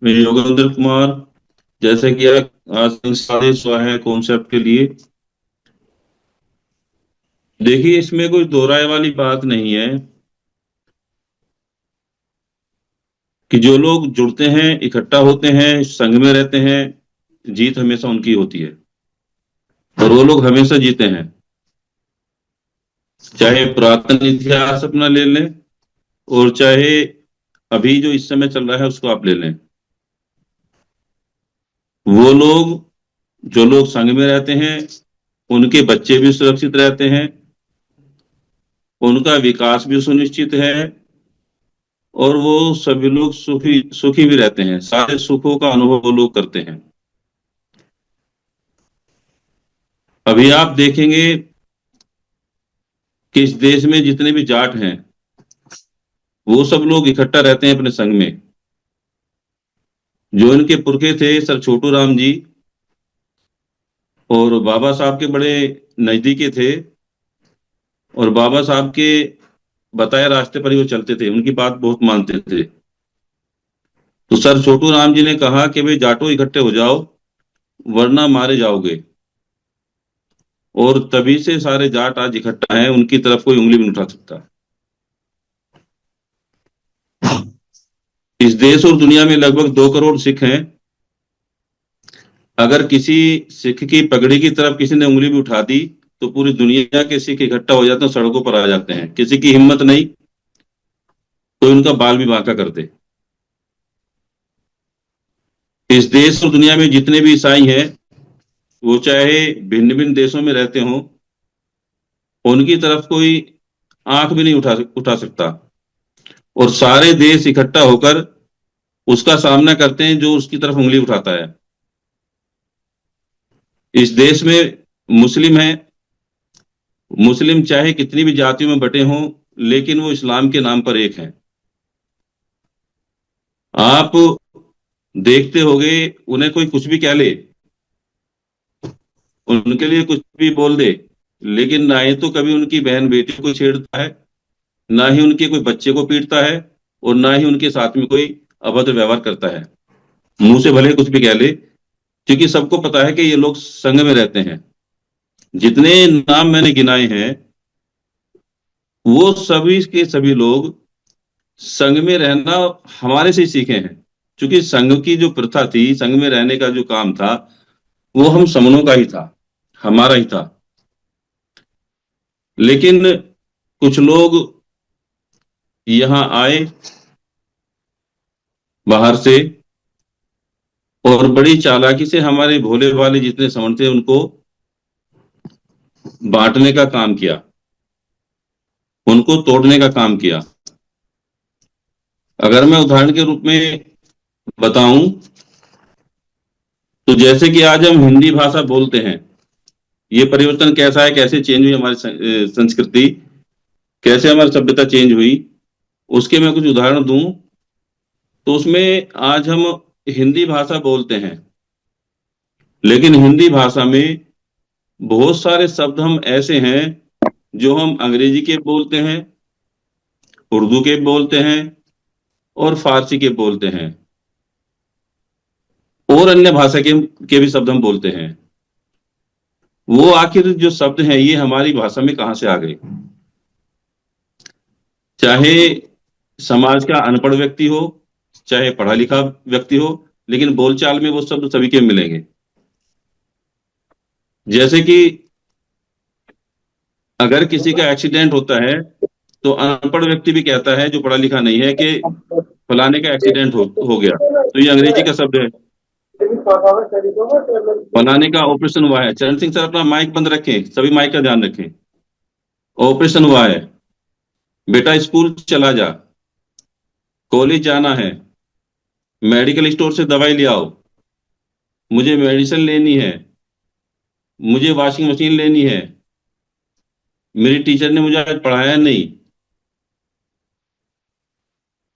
मैं योगेंद्र कुमार। जैसे कि आज आदेश हुआ है कॉन्सेप्ट के लिए। देखिए, इसमें कोई दो राय वाली बात नहीं है कि जो लोग जुड़ते हैं, इकट्ठा होते हैं, संघ में रहते हैं, जीत हमेशा उनकी होती है। और वो लोग हमेशा जीते हैं। चाहे पुरातन इतिहास अपना ले लें, और चाहे अभी जो इस समय चल रहा है उसको आप ले लें। वो लोग, जो लोग संघ में रहते हैं, उनके बच्चे भी सुरक्षित रहते हैं, उनका विकास भी सुनिश्चित है, और वो सभी लोग सुखी सुखी भी रहते हैं। सारे सुखों का अनुभव वो लोग करते हैं। अभी आप देखेंगे कि इस देश में जितने भी जाट हैं, वो सब लोग इकट्ठा रहते हैं अपने संघ में। जो इनके पुरखे थे सर छोटू राम जी, और बाबा साहब के बड़े नजदीकी थे, और बाबा साहब के बताए रास्ते पर ही वो चलते थे, उनकी बात बहुत मानते थे। तो सर छोटू राम जी ने कहा कि भाई जाटो इकट्ठे हो जाओ, वरना मारे जाओगे। और तभी से सारे जाट आज इकट्ठा हैं, उनकी तरफ कोई उंगली भी नहीं उठा सकता। इस देश और दुनिया में लगभग 2 करोड़ सिख हैं। अगर किसी सिख की पगड़ी की तरफ किसी ने उंगली भी उठा दी, तो पूरी दुनिया के सिख इकट्ठा हो जाते हैं, सड़कों पर आ जाते हैं। किसी की हिम्मत नहीं तो उनका बाल भी बांका कर दे। इस देश और दुनिया में जितने भी ईसाई हैं, वो चाहे भिन्न भिन्न देशों में रहते हों, उनकी तरफ कोई आंख भी नहीं उठा सकता। और सारे देश इकट्ठा होकर उसका सामना करते हैं जो उसकी तरफ उंगली उठाता है। इस देश में मुस्लिम है। मुस्लिम चाहे कितनी भी जातियों में बटे हों, लेकिन वो इस्लाम के नाम पर एक हैं। आप देखते होंगे, उन्हें कोई कुछ भी कह ले, उनके लिए कुछ भी बोल दे, लेकिन ना ही तो कभी उनकी बहन बेटी को छेड़ता है, ना ही उनके कोई बच्चे को पीटता है, और ना ही उनके साथ में कोई अभद्र व्यवहार करता है। मुंह से भले कुछ भी कह ले, क्योंकि सबको पता है कि ये लोग संघ में रहते हैं। जितने नाम मैंने गिनाए हैं, वो सभी के सभी लोग संघ में रहना हमारे से ही सीखे हैं। क्योंकि संघ की जो प्रथा थी, संघ में रहने का जो काम था, वो हम समनों का ही था, हमारा ही था। लेकिन कुछ लोग यहाँ आए बाहर से, और बड़ी चालाकी से हमारे भोले भाले जितने समण थे उनको बांटने का काम किया, उनको तोड़ने का काम किया। अगर मैं उदाहरण के रूप में बताऊं, तो जैसे कि आज हम हिंदी भाषा बोलते हैं, ये परिवर्तन कैसा है, कैसे चेंज हुई हमारी संस्कृति, कैसे हमारी सभ्यता चेंज हुई, उसके मैं कुछ उदाहरण दूं। तो उसमें आज हम हिंदी भाषा बोलते हैं, लेकिन हिंदी भाषा में बहुत सारे शब्द हम ऐसे हैं जो हम अंग्रेजी के बोलते हैं, उर्दू के बोलते हैं, और फारसी के बोलते हैं, और अन्य भाषा के भी शब्द हम बोलते हैं। वो आखिर जो शब्द हैं, ये हमारी भाषा में कहाँ से आ गए? चाहे समाज का अनपढ़ व्यक्ति हो, चाहे पढ़ा लिखा व्यक्ति हो, लेकिन बोलचाल में वो शब्द सभी के मिलेंगे। जैसे कि अगर किसी का एक्सीडेंट होता है, तो अनपढ़ व्यक्ति भी कहता है, जो पढ़ा लिखा नहीं है, कि फलाने का एक्सीडेंट हो गया। तो ये अंग्रेजी का शब्द है। फलाने का ऑपरेशन हुआ है। चरण सिंह सर, अपना माइक बंद रखें, सभी माइक का ध्यान रखें। ऑपरेशन हुआ है, बेटा स्कूल चला जा, कॉलेज जाना है, मेडिकल स्टोर से दवाई ले आओ, मुझे मेडिसिन लेनी है, मुझे वॉशिंग मशीन लेनी है, मेरी टीचर ने मुझे आज पढ़ाया नहीं,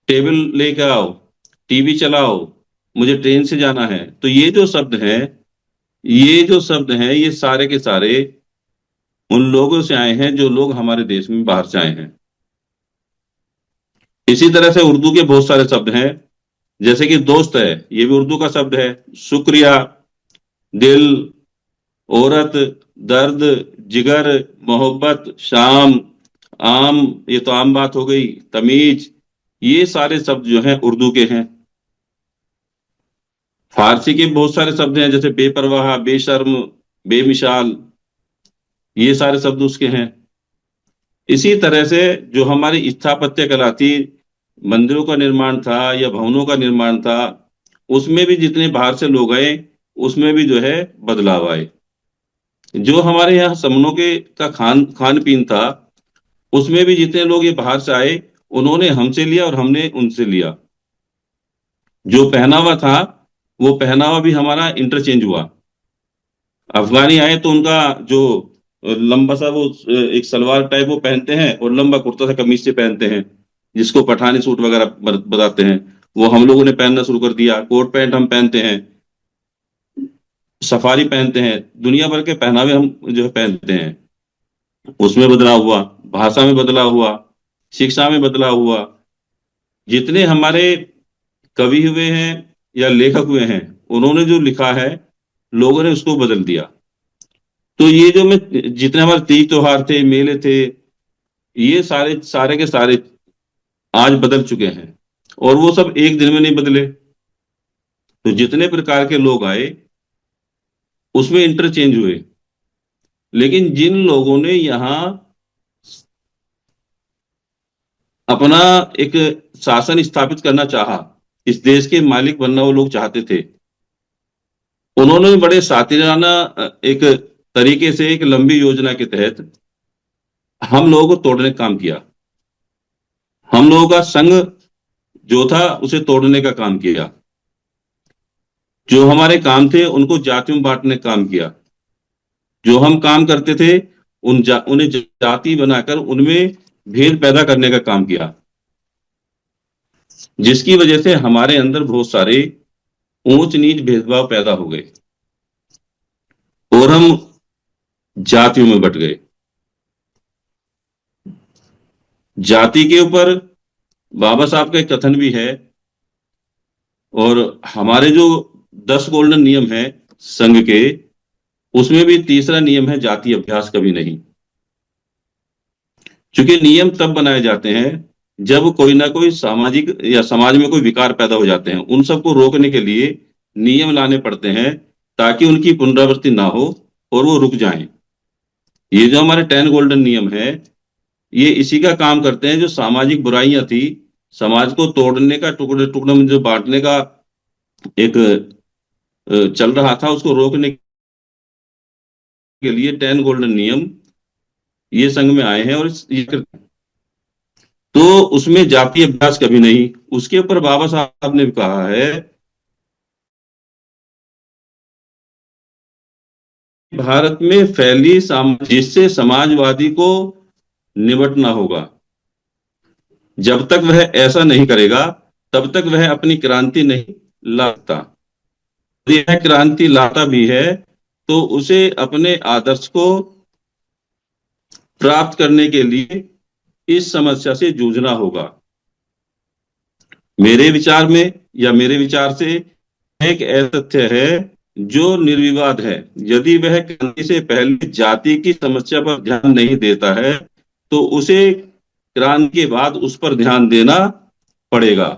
टेबल लेकर आओ, टीवी चलाओ, मुझे ट्रेन से जाना है। तो ये जो शब्द हैं, ये सारे के सारे उन लोगों से आए हैं जो लोग हमारे देश में बाहर से आए हैं। इसी तरह से उर्दू के बहुत सारे शब्द हैं जैसे कि दोस्त है, ये भी उर्दू का शब्द है। शुक्रिया, दिल, औरत, दर्द, जिगर, मोहब्बत, शाम, आम, ये तो आम बात हो गई, तमीज, ये सारे शब्द जो हैं उर्दू के हैं। फारसी के बहुत सारे शब्द हैं, जैसे बेपरवाह, बेशर्म, बेमिसाल, ये सारे शब्द उसके हैं। इसी तरह से जो हमारी स्थापत्य कला थी, मंदिरों का निर्माण था या भवनों का निर्माण था, उसमें भी जितने बाहर से लोग आए, उसमें भी जो है बदलाव आए। जो हमारे यहाँ समनों के का खान खान पीन था, उसमें भी जितने लोग ये बाहर से आए, उन्होंने हमसे लिया और हमने उनसे लिया। जो पहनावा था, वो पहनावा भी हमारा इंटरचेंज हुआ। अफगानी आए तो उनका जो लंबा सा वो एक सलवार टाइप वो पहनते हैं, और लंबा कुर्ता सा कमीज से पहनते हैं, जिसको पठानी सूट वगैरह बताते हैं। वो हम लोगों ने पहनना शुरू कर दिया। कोट पैंट हम पहनते हैं, सफारी पहनते हैं, दुनिया भर के पहनावे हम जो है पहनते हैं। उसमें बदलाव हुआ, भाषा में बदलाव हुआ, शिक्षा में बदलाव हुआ। जितने हमारे कवि हुए हैं या लेखक हुए हैं, उन्होंने जो लिखा है, लोगों ने उसको बदल दिया। तो ये जो मैं जितने हमारे तीज त्योहार थे, मेले थे, ये सारे सारे के सारे आज बदल चुके हैं, और वो सब एक दिन में नहीं बदले। तो जितने प्रकार के लोग आए, उसमें इंटरचेंज हुए। लेकिन जिन लोगों ने यहाँ अपना एक शासन स्थापित करना चाहा, इस देश के मालिक बनना वो लोग चाहते थे, उन्होंने भी बड़े सातिराना एक तरीके से एक लंबी योजना के तहत हम लोगों को तोड़ने का काम किया। हम लोगों का संघ जो था, उसे तोड़ने का काम किया। जो हमारे काम थे, उनको जातियों में बांटने का काम किया। जो हम काम करते थे, उन्हें जाति बनाकर उनमें भेद पैदा करने का काम किया, जिसकी वजह से हमारे अंदर बहुत सारे ऊंच नीच भेदभाव पैदा हो गए, और हम जातियों में बट गए। जाति के ऊपर बाबा साहब का एक कथन भी है, और हमारे जो 10 गोल्डन नियम है संघ के, उसमें भी तीसरा नियम है, जाति अभ्यास कभी नहीं। क्योंकि नियम तब बनाए जाते हैं जब कोई ना कोई सामाजिक या समाज में कोई विकार पैदा हो जाते हैं। उन सबको रोकने के लिए नियम लाने पड़ते हैं, ताकि उनकी पुनरावृत्ति ना हो और वो रुक जाएं। ये जो हमारे 10 गोल्डन नियम है, ये इसी का काम करते हैं। जो सामाजिक बुराइयां थी, समाज को तोड़ने का, टुकड़े टुकड़े में जो बांटने का एक चल रहा था, उसको रोकने के लिए 10 गोल्डन नियम ये संघ में आए हैं, और ये करते हैं। तो उसमें जातीय अभ्यास कभी नहीं। उसके ऊपर बाबा साहब ने भी कहा है, भारत में फैली जिससे समाजवादी को निबटना होगा। जब तक वह ऐसा नहीं करेगा, तब तक वह अपनी क्रांति नहीं लाता। यदि वह क्रांति लाता भी है, तो उसे अपने आदर्श को प्राप्त करने के लिए इस समस्या से जूझना होगा। मेरे विचार में, या मेरे विचार से, एक ऐसा तथ्य है जो निर्विवाद है। यदि वह क्रांति से पहले जाति की समस्या पर ध्यान नहीं देता है, तो उसे क्रांति के बाद उस पर ध्यान देना पड़ेगा।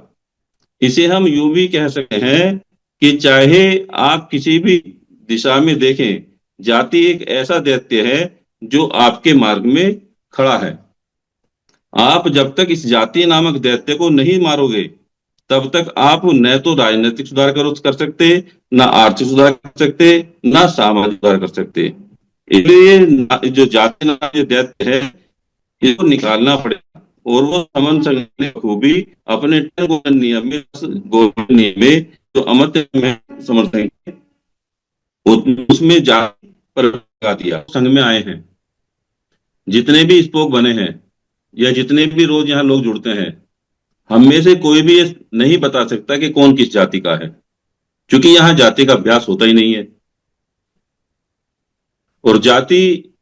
इसे हम यूं भी कह सकते हैं कि चाहे आप किसी भी दिशा में देखें, जाति एक ऐसा दैत्य है जो आपके मार्ग में खड़ा है। आप जब तक इस जाति नामक दैत्य को नहीं मारोगे, तब तक आप न तो राजनीतिक सुधार कर सकते, ना आर्थिक सुधार कर सकते, ना सामाजिक सुधार कर सकते। इसलिए जो जाति नामक जो दैत्य है, इसको निकालना पड़ेगा। और वो समन संघ खूबी अपने गोल्डन नियम में, गोल्डन नियम में जो अमर्त्य में समर्थन, उसमें जाति पर लगा दिया। संघ में आए हैं, जितने भी स्पोक बने हैं, या जितने भी रोज यहाँ लोग जुड़ते हैं, हम में से कोई भी ये नहीं बता सकता कि कौन किस जाति का है, क्योंकि यहाँ जाति का अभ्यास होता ही नहीं है। और जाति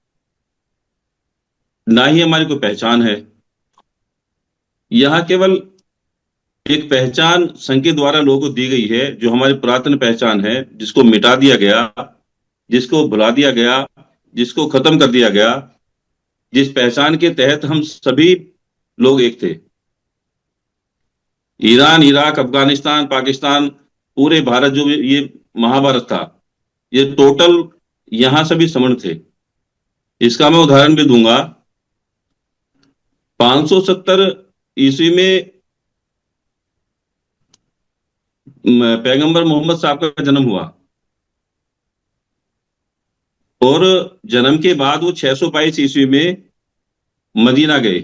ना ही हमारी कोई पहचान है। यहाँ केवल एक पहचान संघ के द्वारा लोगों को दी गई है, जो हमारी पुरातन पहचान है, जिसको मिटा दिया गया, जिसको भुला दिया गया, जिसको खत्म कर दिया गया, जिस पहचान के तहत हम सभी लोग एक थे। ईरान, इराक, अफगानिस्तान, पाकिस्तान, पूरे भारत, जो ये महाभारत था, ये टोटल यहां सभी समण थे। इसका मैं उदाहरण भी दूंगा। 570 ईस्वी में पैगंबर मोहम्मद साहब का जन्म हुआ, और जन्म के बाद वो 622 ईस्वी में मदीना गए।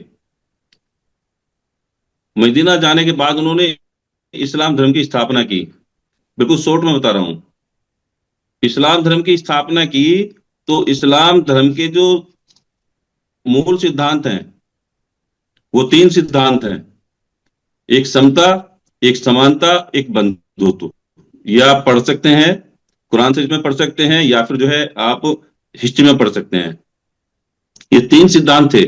मदीना जाने के बाद उन्होंने इस्लाम धर्म की स्थापना की। बिल्कुल शॉर्ट में बता रहा हूं। इस्लाम धर्म की स्थापना की, तो इस्लाम धर्म के जो मूल सिद्धांत हैं, वो 3 सिद्धांत हैं। एक समता, एक समानता, एक बंधुत्व। ये आप पढ़ सकते हैं, कुरान शरीफ में पढ़ सकते हैं, या फिर जो है आप हिस्ट्री में पढ़ सकते हैं। ये 3 सिद्धांत थे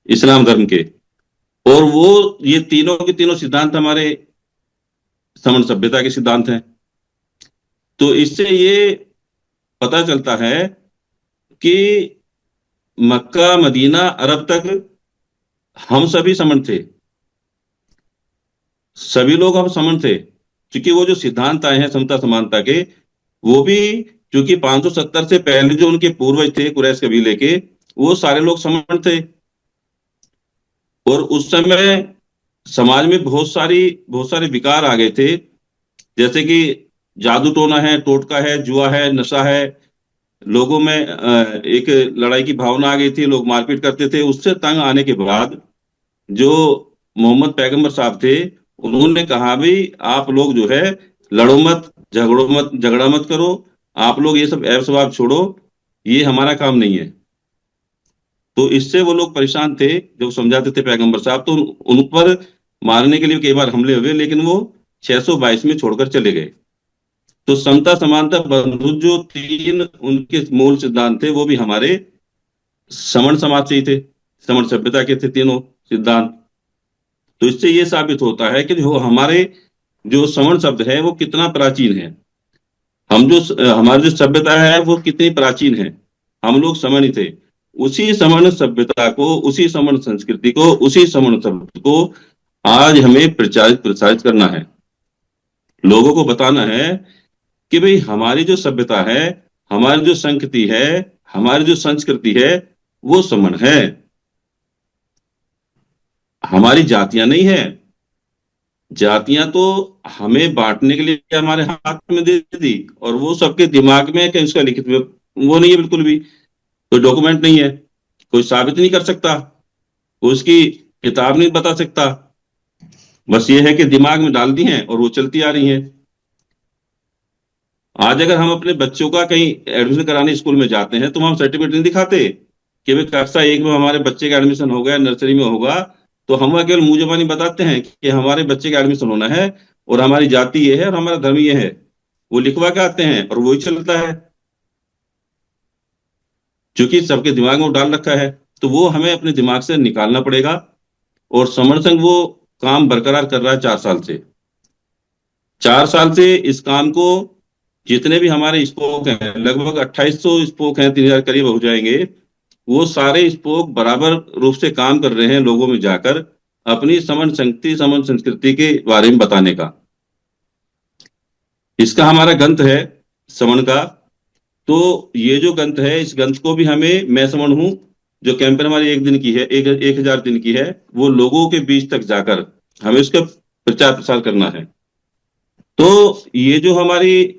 इस्लाम धर्म के, और वो ये तीनों के तीनों सिद्धांत हमारे समण सभ्यता के सिद्धांत हैं। तो इससे ये पता चलता है कि मक्का, मदीना, अरब तक हम सभी समण थे, सभी लोग हम समण थे। क्योंकि वो जो सिद्धांत आए हैं समता समानता के, वो भी क्योंकि 570 से पहले जो उनके पूर्वज थे कुरैश कबीले के, वो सारे लोग समण थे। और उस समय समाज में बहुत सारे विकार आ गए थे, जैसे कि जादू टोना है, टोटका है, जुआ है, नशा है। लोगों में एक लड़ाई की भावना आ गई थी, लोग मारपीट करते थे। उससे तंग आने के बाद जो मोहम्मद पैगंबर साहब थे, उन्होंने कहा भी आप लोग जो है लड़ो मत, झगड़ा मत करो, आप लोग ये सब ऐब सवाब छोड़ो, ये हमारा काम नहीं है। तो इससे वो लोग परेशान थे, जब समझाते थे पैगंबर साहब, तो उन पर मारने के लिए कई बार हमले हुए, लेकिन वो 622 में छोड़कर चले गए। तो समता समानता बंधुत्व, जो 3 उनके मूल सिद्धांत थे, वो भी हमारे समण समाज से ही थे, समण सभ्यता के थे तीनों सिद्धांत। तो इससे ये साबित होता है कि जो हमारे जो समण शब्द है वो कितना प्राचीन है। हम जो हमारी जो सभ्यता है वो कितनी प्राचीन है। हम लोग समण ही थे। उसी समण सभ्यता को, उसी समण संस्कृति को, उसी समण शब्द को आज हमें प्रचारित प्रसारित करना है। लोगों को बताना है कि भाई हमारी जो सभ्यता है, हमारी जो संस्कृति है, हमारी जो संस्कृति है, वो समण है। हमारी जातियां नहीं है। जातियां तो हमें बांटने के लिए हमारे हाथ में दे दी, और वो सबके दिमाग में है कि उसका लिखित में वो नहीं है, बिल्कुल भी कोई डॉक्यूमेंट नहीं है, कोई साबित नहीं कर सकता, कोई उसकी किताब नहीं बता सकता। बस ये है कि दिमाग में डाल दी हैं और वो चलती आ रही हैं। आज अगर हम अपने बच्चों का कहीं एडमिशन कराने स्कूल में जाते हैं, तो हम सर्टिफिकेट नहीं दिखाते कि भाई कक्षा 1 में हमारे बच्चे का एडमिशन हो गया, नर्सरी में होगा, तो हम केवल मुंह जबानी बताते हैं कि हमारे बच्चे का एडमिशन होना है, और हमारी जाति ये है, और हमारा धर्म ये है। वो लिखवा के आते हैं और वही चलता है, क्योंकि सबके दिमाग में वो डाल रखा है। तो वो हमें अपने दिमाग से निकालना पड़ेगा। और समण संघ वो काम बरकरार कर रहा है 4 साल से। 4 साल से इस काम को, जितने भी हमारे स्पोक हैं, लगभग 2800 स्पोक हैं, 3000 करीब हो जाएंगे, वो सारे स्पोक बराबर रूप से काम कर रहे हैं लोगों में जाकर, अपनी समण संस्कृति, समण संस्कृति के बारे में बताने का। इसका हमारा ग्रंथ है समण का। तो ये जो ग्रंथ है, इस ग्रंथ को भी हमें मैं समण हूं, जो कैंपेन हमारी 1 दिन की है, 1000 दिन की है, वो लोगों के बीच तक जाकर हमें उसका प्रचार प्रसार करना है। तो ये जो हमारी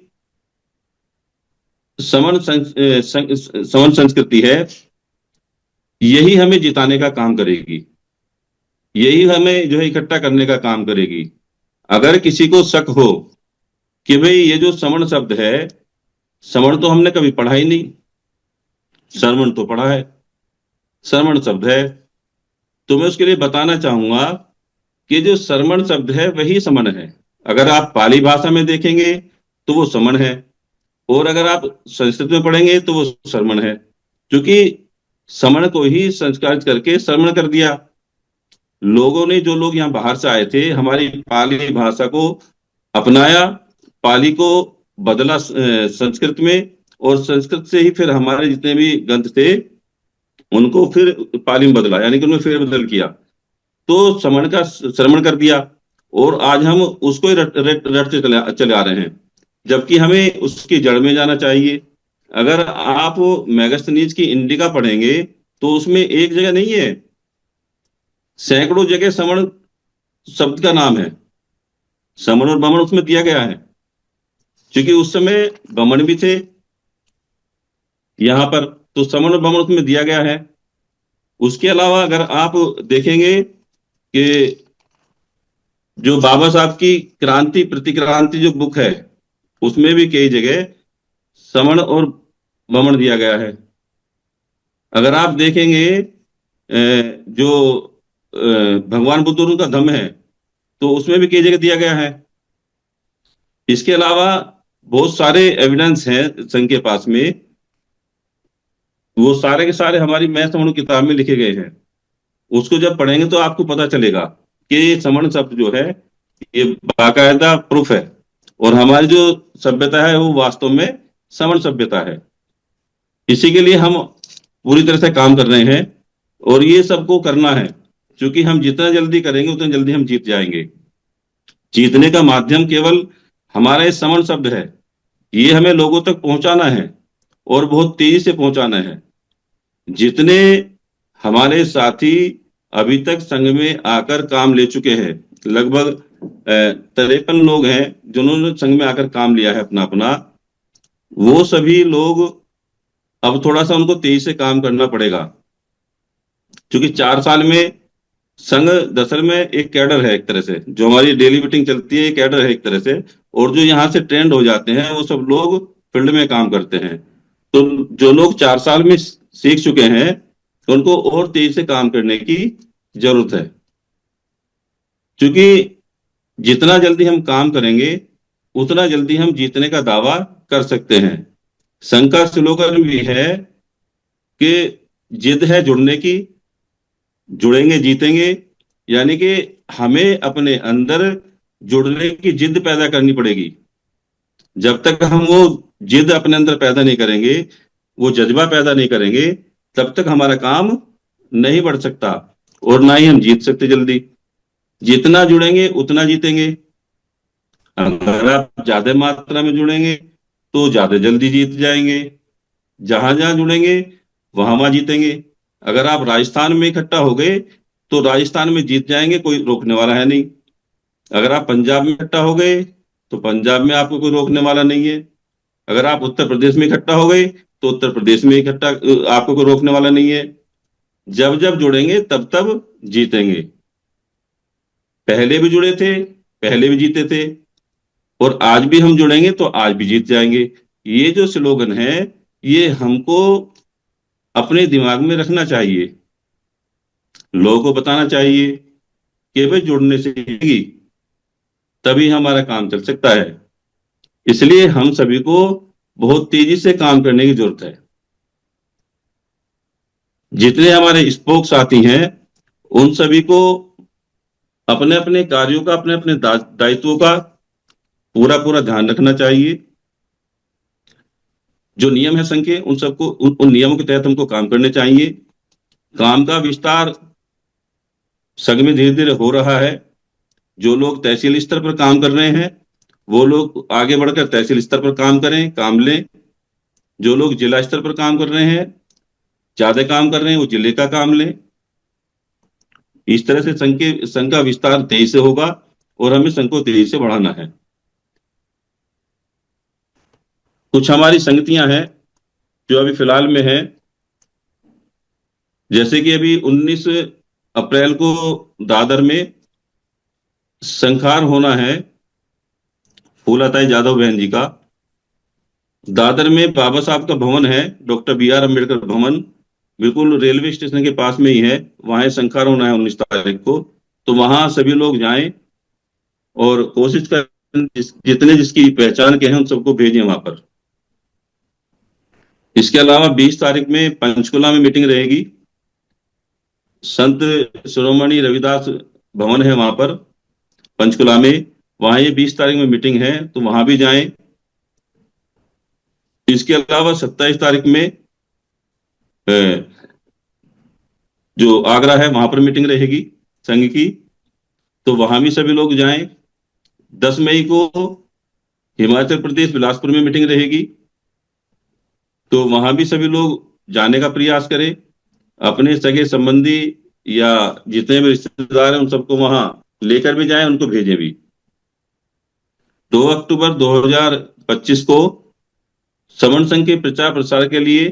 समण संस्कृति है, यही हमें जिताने का काम करेगी, यही हमें जो है इकट्ठा करने का काम करेगी। अगर किसी को शक हो कि भाई ये जो समण शब्द है, समण तो हमने कभी पढ़ा ही नहीं, श्रवण तो पढ़ा है, श्रवण शब्द है, तो मैं उसके लिए बताना चाहूंगा कि जो श्रवण शब्द है वही समण है। अगर आप पाली भाषा में देखेंगे तो वो समण है, और अगर आप संस्कृत में पढ़ेंगे तो वो श्रवण है, क्योंकि समण को ही संस्कारित करके श्रवण कर दिया। लोगों ने, जो लोग यहाँ बाहर से आए थे, हमारी पाली भाषा को अपनाया, पाली को बदला संस्कृत में, और संस्कृत से ही फिर हमारे जितने भी ग्रंथ थे उनको फिर पाली में बदला, यानी कि उन्होंने फेरबदल किया। तो समण का श्रवण कर दिया, और आज हम उसको ही रटते चले आ रहे हैं, जबकि हमें उसकी जड़ में जाना चाहिए। अगर आप मैगस्थनीज की इंडिका पढ़ेंगे तो उसमें एक जगह नहीं है, सैकड़ों जगह समण शब्द का नाम है। समण और बमण उसमें दिया गया है, क्योंकि उस समय बमण भी थे यहाँ पर, तो समण और बमण उसमें दिया गया है। उसके अलावा अगर आप देखेंगे कि जो बाबा साहब की क्रांति प्रतिक्रांति जो बुक है, उसमें भी कई जगह समण और बमण दिया गया है। अगर आप देखेंगे जो भगवान बुद्ध और उनका धम्म है, तो उसमें भी कई जगह दिया गया है। इसके अलावा बहुत सारे एविडेंस हैं संघ के पास में, वो सारे के सारे हमारी मैं समण किताब में लिखे गए हैं। उसको जब पढ़ेंगे तो आपको पता चलेगा कि समण शब्द जो है ये बाकायदा प्रूफ है, और हमारी जो सभ्यता है वो वास्तव में समण सभ्यता है। इसी के लिए हम पूरी तरह से काम कर रहे हैं, और ये सबको करना है, क्योंकि हम जितना जल्दी करेंगे उतना जल्दी हम जीत जाएंगे। जीतने का माध्यम केवल हमारा ये समण शब्द है, ये हमें लोगों तक पहुंचाना है, और बहुत तेजी से पहुंचाना है। जितने हमारे साथी अभी तक संघ में आकर काम ले चुके हैं, लगभग 53 लोग हैं जिन्होंने संघ में आकर काम लिया है अपना अपना, वो सभी लोग अब थोड़ा सा उनको तेजी से काम करना पड़ेगा, क्योंकि 4 साल में संघ दरअसल में एक कैडर है, एक तरह से जो हमारी डेली मीटिंग चलती है, एक कैडर है एक तरह से, और जो यहाँ से ट्रेंड हो जाते हैं वो सब लोग फील्ड में काम करते हैं। तो जो लोग 4 साल में सीख चुके हैं उनको और तेजी से काम करने की जरूरत है, क्योंकि जितना जल्दी हम काम करेंगे उतना जल्दी हम जीतने का दावा कर सकते हैं। संघ का स्लोगन भी है कि जिद है जुड़ने की, जुड़ेंगे जीतेंगे, यानी कि हमें अपने अंदर जुड़ने की जिद पैदा करनी पड़ेगी। जब तक हम वो जिद अपने अंदर पैदा नहीं करेंगे, वो जज्बा पैदा नहीं करेंगे, तब तक हमारा काम नहीं बढ़ सकता, और ना ही हम जीत सकते जल्दी। जितना जुड़ेंगे उतना जीतेंगे। अगर आप ज्यादा मात्रा में जुड़ेंगे तो ज्यादा जल्दी जीत जाएंगे। जहां जहां जुड़ेंगे वहां वहां जीतेंगे। अगर आप राजस्थान में इकट्ठा हो गए तो राजस्थान में जीत जाएंगे, कोई रोकने वाला है नहीं। अगर आप पंजाब में इकट्ठा हो गए तो पंजाब में आपको कोई रोकने वाला नहीं है। अगर आप उत्तर प्रदेश में इकट्ठा हो गए तो उत्तर प्रदेश में इकट्ठा आपको कोई रोकने वाला नहीं है। जब जब जुड़ेंगे तब तब जीतेंगे। पहले भी जुड़े थे, पहले भी जीते थे, और आज भी हम जुड़ेंगे तो आज भी जीत जाएंगे। ये जो स्लोगन है ये हमको अपने दिमाग में रखना चाहिए, लोगों को बताना चाहिए कि भाई जुड़ने से ही तभी हमारा काम चल सकता है। इसलिए हम सभी को बहुत तेजी से काम करने की जरूरत है। जितने हमारे स्पोक साथी हैं उन सभी को अपने अपने कार्यों का, अपने अपने दायित्वों का पूरा पूरा ध्यान रखना चाहिए। जो नियम है संघ के उन सबको उन नियमों के तहत हमको काम करने चाहिए। काम का विस्तार संघ में धीरे धीरे हो रहा है। जो लोग तहसील स्तर पर काम कर रहे हैं वो लोग आगे बढ़कर तहसील स्तर पर काम करें, काम लें। जो लोग जिला स्तर पर काम कर रहे हैं, ज्यादा काम कर रहे हैं, वो जिले का काम लें। इस तरह से संघ का विस्तार तेजी से होगा, और हमें संघ को तेजी से बढ़ाना है। कुछ हमारी संगतियां हैं जो अभी फिलहाल में है, जैसे कि अभी 19 अप्रैल को दादर में संखार होना है फूलाताई जादव बहन जी का। दादर में बाबा साहब का भवन है, डॉक्टर BR अम्बेडकर भवन, बिल्कुल रेलवे स्टेशन के पास में ही है। वहां संखार होना है 19 तारीख को। तो वहां सभी लोग जाएं और कोशिश करें जितने जिसकी पहचान के हैं उन सबको भेजें वहां पर। इसके अलावा 20 तारीख में पंचकुला में मीटिंग रहेगी। संत शिरोमणि रविदास भवन है वहां पर पंचकुला में, वहां ये 20 तारीख में मीटिंग है, तो वहां भी जाएं। इसके अलावा 27 तारीख में अ, जो आगरा है वहां पर मीटिंग रहेगी संघ की, तो वहां भी सभी लोग जाएं। 10 मई को हिमाचल प्रदेश बिलासपुर में मीटिंग रहेगी, तो वहां भी सभी लोग जाने का प्रयास करें। अपने सगे संबंधी या जितने भी रिश्तेदार हैं उन सबको वहां लेकर भी जाएं, उनको भेजें भी। 2 अक्टूबर 2025 को समन संघ के प्रचार प्रसार के लिए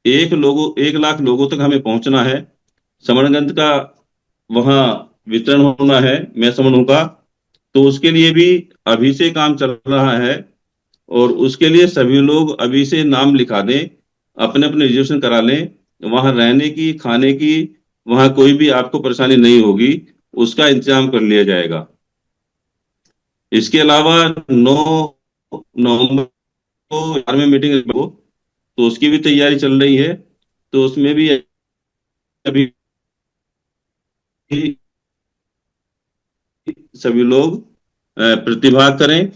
1 लाख लोगों तक हमें पहुंचना है। समन ग्रंथ का वहां वितरण होना है, मैं समन होगा, तो उसके लिए भी अभी से काम चल रहा है। और उसके लिए सभी लोग अभी से नाम लिखा दें, अपने अपने रिजर्वेशन करा लें। वहां रहने की, खाने की, वहां कोई भी आपको परेशानी नहीं होगी, उसका इंतजाम कर लिया जाएगा। इसके अलावा 9 नवंबर को 11वीं मीटिंग हो, तो उसकी भी तैयारी चल रही है, तो उसमें भी अभी सभी लोग प्रतिभाग करें।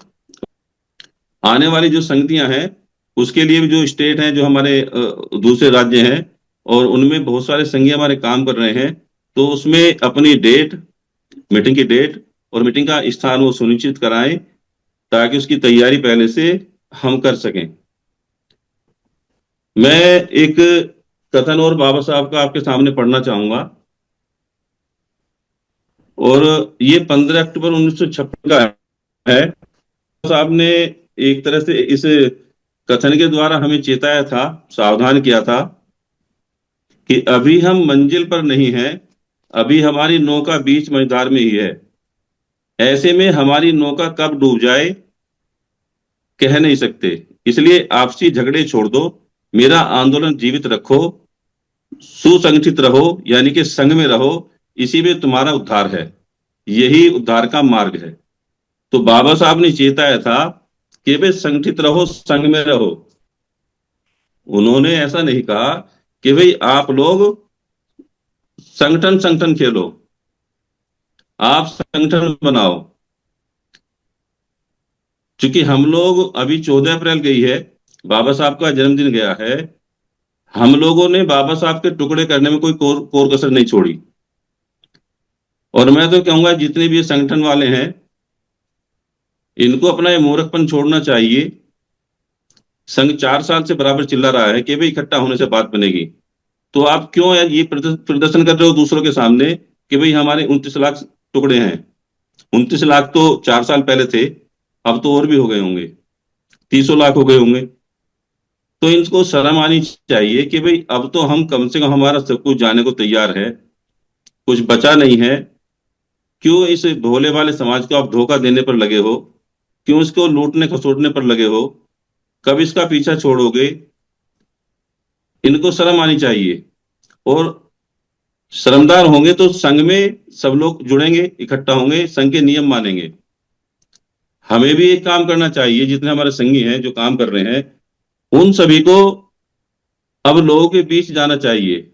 आने वाली जो संगतियां हैं उसके लिए भी जो स्टेट हैं, जो हमारे दूसरे राज्य हैं, और उनमें बहुत सारे संघी हमारे काम कर रहे हैं, तो उसमें अपनी डेट, मीटिंग की डेट और मीटिंग का स्थान वो सुनिश्चित कराएं, ताकि उसकी तैयारी पहले से हम कर सकें। मैं एक कथन और बाबा साहब का आपके सामने पढ़ना चाहूंगा, और ये 15 अक्टूबर 1956 का है। साहब ने एक तरह से इस कथन के द्वारा हमें चेताया था, सावधान किया था कि अभी हम मंजिल पर नहीं हैं, अभी हमारी नौका बीच मझधार में ही है। ऐसे में हमारी नौका कब डूब जाए कह नहीं सकते, इसलिए आपसी झगड़े छोड़ दो, मेरा आंदोलन जीवित रखो, सुसंगठित रहो, यानी कि संघ में रहो, इसी में तुम्हारा उद्धार है, यही उद्धार का मार्ग है। तो बाबा साहब ने चेताया था कि भाई संगठित रहो, संघ में रहो। उन्होंने ऐसा नहीं कहा कि भाई आप लोग संगठन संगठन खेलो, आप संगठन बनाओ। क्योंकि हम लोग अभी 14 अप्रैल गई है, बाबा साहब का जन्मदिन गया है, हम लोगों ने बाबा साहब के टुकड़े करने में कोई कोर कसर नहीं छोड़ी। और मैं तो कहूंगा जितने भी ये संगठन वाले हैं, इनको अपना ये मूर्खपन छोड़ना चाहिए। संघ 4 साल से बराबर चिल्ला रहा है कि भाई इकट्ठा होने से बात बनेगी, तो आप क्यों यार ये प्रदर्शन कर रहे हो दूसरों के सामने कि भाई हमारे 29 लाख टुकड़े हैं। 29 लाख तो 4 साल पहले थे, अब तो और भी हो गए होंगे, 30 लाख हो गए होंगे। तो इनको शर्म आनी चाहिए कि भाई अब तो हम कम से कम हमारा सब कुछ जाने को तैयार है, कुछ बचा नहीं है। क्यों इस भोले वाले समाज को आप धोखा देने पर लगे हो, क्यों इसको लूटने खसोटने पर लगे हो, कब इसका पीछा छोड़ोगे। इनको शर्म आनी चाहिए, और शर्मदार होंगे तो संघ में सब लोग जुड़ेंगे, इकट्ठा होंगे, संघ के नियम मानेंगे। हमें भी एक काम करना चाहिए, जितने हमारे संघी हैं जो काम कर रहे हैं उन सभी को अब लोगों के बीच जाना चाहिए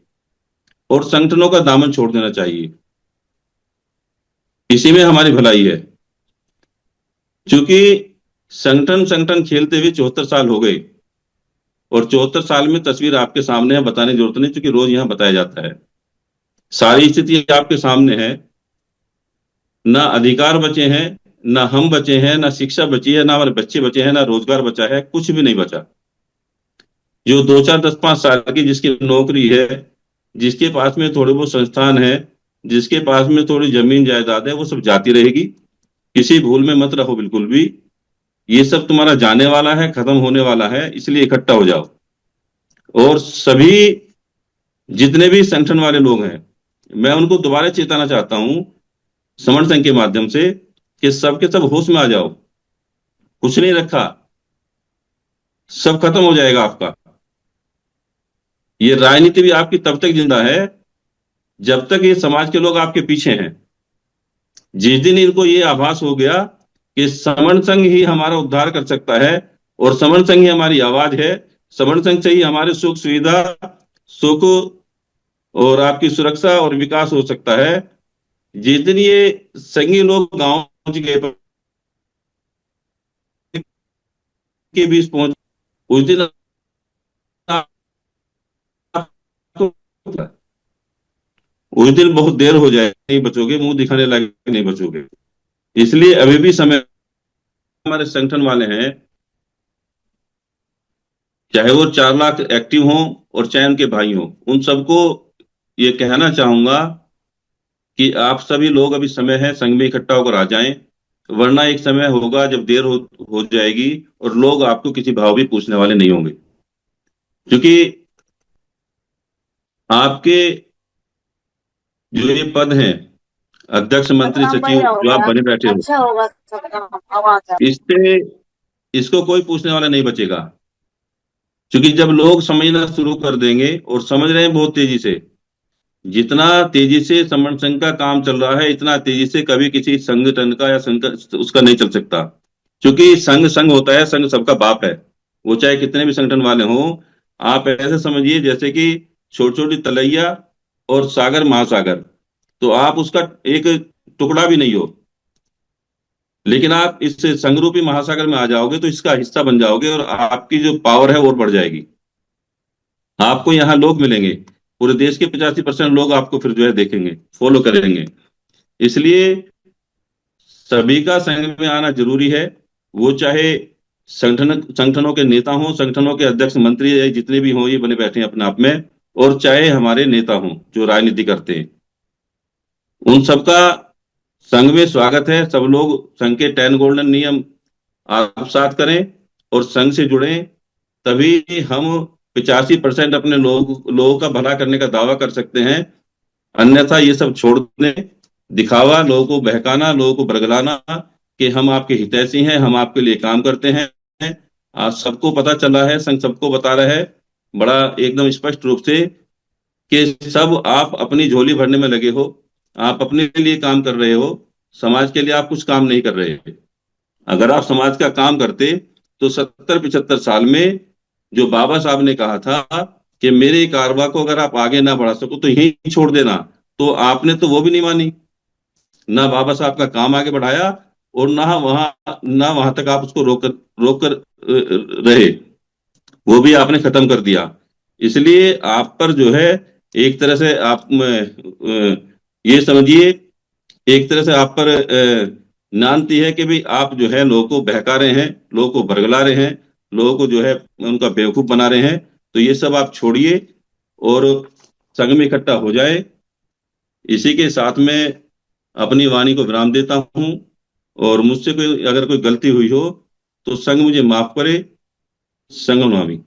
और संगठनों का दामन छोड़ देना चाहिए, इसी में हमारी भलाई है। क्योंकि संगठन संगठन खेलते हुए 74 साल हो गए, और 74 साल में तस्वीर आपके सामने है, बताने की जरूरत नहीं, क्योंकि रोज यहां बताया जाता है। सारी स्थिति आपके सामने है, ना अधिकार बचे हैं, ना हम बचे हैं, ना शिक्षा बची है, ना हमारे बच्चे बचे हैं, ना रोजगार बचा है, कुछ भी नहीं बचा। जो 2 4 10 5 साल की जिसकी नौकरी है, जिसके पास में थोड़े बहुत संस्थान है, जिसके पास में थोड़ी जमीन जायदाद है, वो सब जाती रहेगी। किसी भूल में मत रहो बिल्कुल भी, ये सब तुम्हारा जाने वाला है, खत्म होने वाला है, इसलिए इकट्ठा हो जाओ। और सभी जितने भी संगठन वाले लोग हैं, मैं उनको दोबारा चेताना चाहता हूं समन संघ के माध्यम से कि सबके सब होश में आ जाओ। कुछ नहीं रखा, सब खत्म हो जाएगा आपका। ये राजनीति भी आपकी तब तक जिंदा है जब तक ये समाज के लोग आपके पीछे हैं। जिस दिन इनको ये आभास हो गया कि समन संघ ही हमारा उद्धार कर सकता है, और समन संघ ही हमारी आवाज है, समन संघ से ही हमारे सुख सुविधा, सुख और आपकी सुरक्षा और विकास हो सकता है। जिस दिन ये संघी लोग गांव के बीच पहुंच, उस दिन आपको, उस दिन बहुत देर हो जाए, नहीं बचोगे, मुंह दिखाने लायक नहीं बचोगे। इसलिए अभी भी समय, हमारे संगठन वाले हैं, चाहे वो 4 लाख एक्टिव हों और चाहे उनके भाई हों, उन सबको ये कहना चाहूंगा कि आप सभी लोग, अभी समय है, संघ में इकट्ठा होकर आ जाएं। वरना एक समय होगा जब देर हो जाएगी और लोग आपको किसी भाव भी पूछने वाले नहीं होंगे, क्योंकि आपके जो ये पद हैं, अध्यक्ष, मंत्री, बदनाम सचिव, बढ़िया हो जो आप गया। बने बैठे हो, अच्छा होगा सबका आवाज है। इससे इसको कोई पूछने वाला नहीं बचेगा। क्योंकि जब लोग समझना शुरू कर देंगे, और समझ रहे हैं बहुत तेजी से, जितना तेजी से समन संघ का काम चल रहा है, इतना तेजी से कभी किसी संगठन का या संघ उसका नहीं चल सकता। क्योंकि संघ संघ होता है, संघ सबका बाप है। वो चाहे कितने भी संगठन वाले हों, आप ऐसे समझिए जैसे कि छोटी छोटी तलैया और सागर महासागर, तो आप उसका एक टुकड़ा भी नहीं हो। लेकिन आप इस संघरूपी महासागर में आ जाओगे तो इसका हिस्सा बन जाओगे, और आपकी जो पावर है वो और बढ़ जाएगी। आपको यहाँ लोग मिलेंगे, पूरे देश के 85% लोग आपको फिर जो है देखेंगे, फॉलो करेंगे। इसलिए सभी का संघ में आना जरूरी है। वो चाहे संगठनों के नेता हों, संगठनों के अध्यक्ष, मंत्री, या जितने भी हों ये बने बैठे हैं अपने आप में, और चाहे हमारे नेता हों जो राजनीति करते हैं, उन सबका संघ में स्वागत है। सब लोग संघ के 10 गोल्डन नियम आत्मसात करें और संघ से जुड़ें। तभी हम 85% अपने लोगों का भला करने का दावा कर सकते हैं। अन्यथा ये सब छोड़ दें, दिखावा, लोगों को बहकाना, लोगों को बरगलाना कि हम आपके हितैषी हैं, हम आपके लिए काम करते हैं। आज सबको पता चला है, संघ सबको बता रहा है बड़ा एकदम स्पष्ट रूप से, कि सब आप अपनी झोली भरने में लगे हो, आप अपने लिए काम कर रहे हो, समाज के लिए आप कुछ काम नहीं कर रहे। अगर आप समाज का काम करते तो 70-75 साल में जो बाबा साहब ने कहा था कि मेरे कारवा को अगर आप आगे ना बढ़ा सको तो यहीं छोड़ देना, तो आपने तो वो भी नहीं मानी। ना बाबा साहब का काम आगे बढ़ाया, और ना वहां तक आप उसको रोक कर रहे, वो भी आपने खत्म कर दिया। इसलिए आप पर जो है, एक तरह से आप ये समझिए, एक तरह से आप पर नानती है कि भाई आप जो है लोगों को बहका रहे हैं, लोगों को बरगला रहे हैं, लोगों को जो है उनका बेवकूफ बना रहे हैं। तो ये सब आप छोड़िए और संघ में इकट्ठा हो जाए। इसी के साथ में अपनी वाणी को विराम देता हूं, और मुझसे कोई अगर कोई गलती हुई हो तो संघ मुझे माफ करे। संगम नमामि।